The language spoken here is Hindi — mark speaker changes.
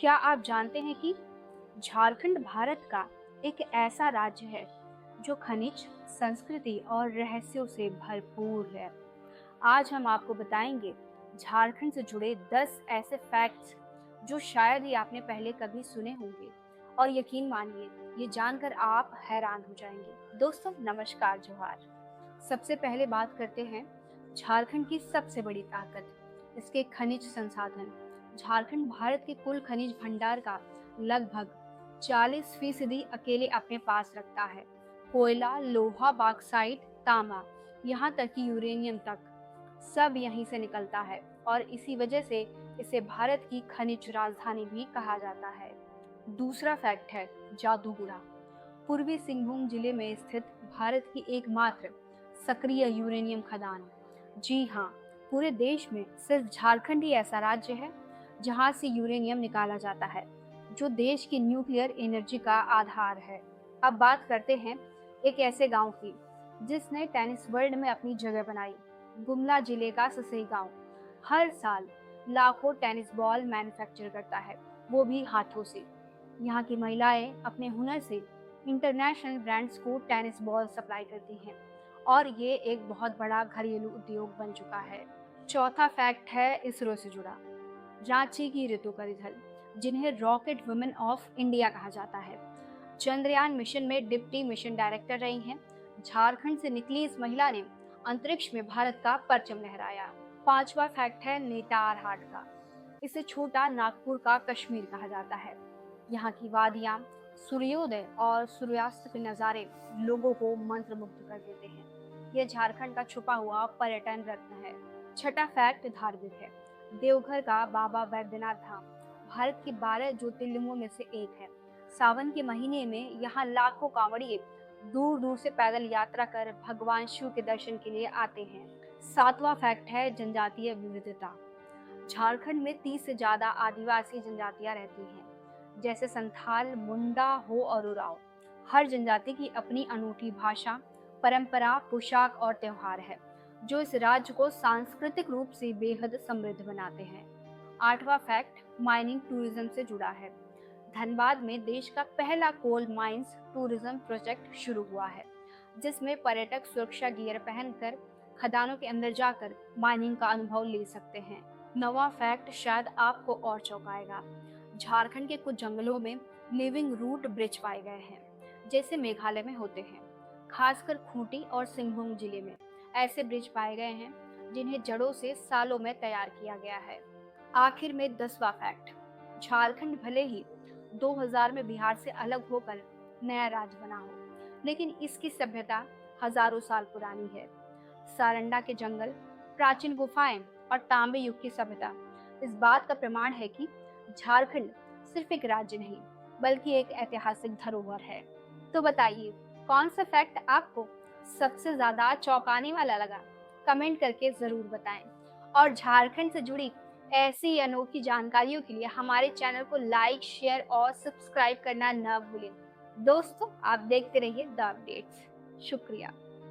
Speaker 1: क्या आप जानते हैं कि झारखंड भारत का एक ऐसा राज्य है जो खनिज, संस्कृति और रहस्यों से भरपूर है। आज हम आपको बताएंगे झारखंड से जुड़े 10 ऐसे फैक्ट्स जो शायद ही आपने पहले कभी सुने होंगे, और यकीन मानिए ये जानकर आप हैरान हो जाएंगे। दोस्तों नमस्कार, जोहार। सबसे पहले बात करते हैं झारखंड की सबसे बड़ी ताकत, इसके खनिज संसाधन। झारखंड भारत के कुल खनिज भंडार का लगभग 40% अकेले अपने पास रखता है। कोयला, लोहा, बॉक्साइट, तांबा, यहाँ तक कि यूरेनियम तक सब यहीं से निकलता है, और इसी वजह से इसे भारत की खनिज राजधानी भी कहा जाता है। दूसरा फैक्ट है जादूगुड़ा। पूर्वी सिंहभूम जिले में स्थित भारत की एकमात्र सक्रिय यूरेनियम खदान। जी हाँ, पूरे देश में सिर्फ झारखंड ही ऐसा राज्य है जहां से यूरेनियम निकाला जाता है, जो देश की न्यूक्लियर एनर्जी का आधार है। अब बात करते हैं एक ऐसे गांव की जिसने टेनिस वर्ल्ड में अपनी जगह बनाई। गुमला जिले का ससई गांव हर साल लाखों टेनिस बॉल मैन्युफैक्चर करता है, वो भी हाथों से। यहाँ की महिलाएं अपने हुनर से इंटरनेशनल ब्रांड्स को टेनिस बॉल सप्लाई करती हैं, और ये एक बहुत बड़ा घरेलू उद्योग बन चुका है। चौथा फैक्ट है इसरो से जुड़ा। रांची की ऋतु परिधल, जिन्हें रॉकेट वुमेन ऑफ इंडिया कहा जाता है, चंद्रयान मिशन में डिप्टी मिशन डायरेक्टर रही हैं। झारखंड से निकली इस महिला ने अंतरिक्ष में भारत का परचम लहराया। पांचवा फैक्ट है नेतार हाट का। इसे छोटा नागपुर का कश्मीर कहा जाता है। यहाँ की वादियां, सूर्योदय और सूर्यास्त के नज़ारे लोगों को मंत्रमुग्ध कर देते हैं। यह झारखंड का छुपा हुआ पर्यटन रत्न है। छठा फैक्ट धार्मिक है। देवघर का बाबा वैद्यनाथ धाम भारत के 12 ज्योतिर्लिंगों में से एक है। सावन के महीने में यहाँ लाखों कांवड़िए दूर दूर से पैदल यात्रा कर भगवान शिव के दर्शन के लिए आते हैं। सातवां फैक्ट है जनजातीय विविधता। झारखंड में 30 से ज्यादा आदिवासी जनजातियां रहती हैं, जैसे संथाल, मुंडा, हो और उरांव। हर जनजाति की अपनी अनूठी भाषा, परंपरा, पोशाक और त्योहार है, जो इस राज्य को सांस्कृतिक रूप से बेहद समृद्ध बनाते हैं। आठवां फैक्ट माइनिंग टूरिज्म से जुड़ा है। धनबाद में देश का पहला कोल माइंस टूरिज्म प्रोजेक्ट शुरू हुआ है, जिसमें पर्यटक सुरक्षा गियर पहनकर खदानों के अंदर जाकर माइनिंग का अनुभव ले सकते हैं। नवा फैक्ट शायद आपको और चौंकाएगा। झारखंड के कुछ जंगलों में लिविंग रूट ब्रिज पाए गए हैं, जैसे मेघालय में होते हैं। खासकर खूंटी और सिंहभूम जिले में ऐसे ब्रिज पाए गए हैं जिन्हें जड़ों से सालों में तैयार किया गया है। आखिर में 10वां फैक्ट, झारखंड भले ही 2000 में बिहार से अलग होकर नया राज्य बना हो, लेकिन इसकी सभ्यता हजारों साल पुरानी है। सारंडा के जंगल, प्राचीन गुफाएं और तांबे युग की सभ्यता इस बात का प्रमाण है कि झारखंड सिर्फ एक राज्य नहीं, बल्कि एक ऐतिहासिक धरोहर है। तो बताइए, कौन सा फैक्ट आपको सबसे ज्यादा चौंकाने वाला लगा? कमेंट करके जरूर बताएं। और झारखंड से जुड़ी ऐसी अनोखी जानकारियों के लिए हमारे चैनल को लाइक, शेयर और सब्सक्राइब करना न भूलें। दोस्तों, आप देखते रहिए द अपडेट्स। शुक्रिया।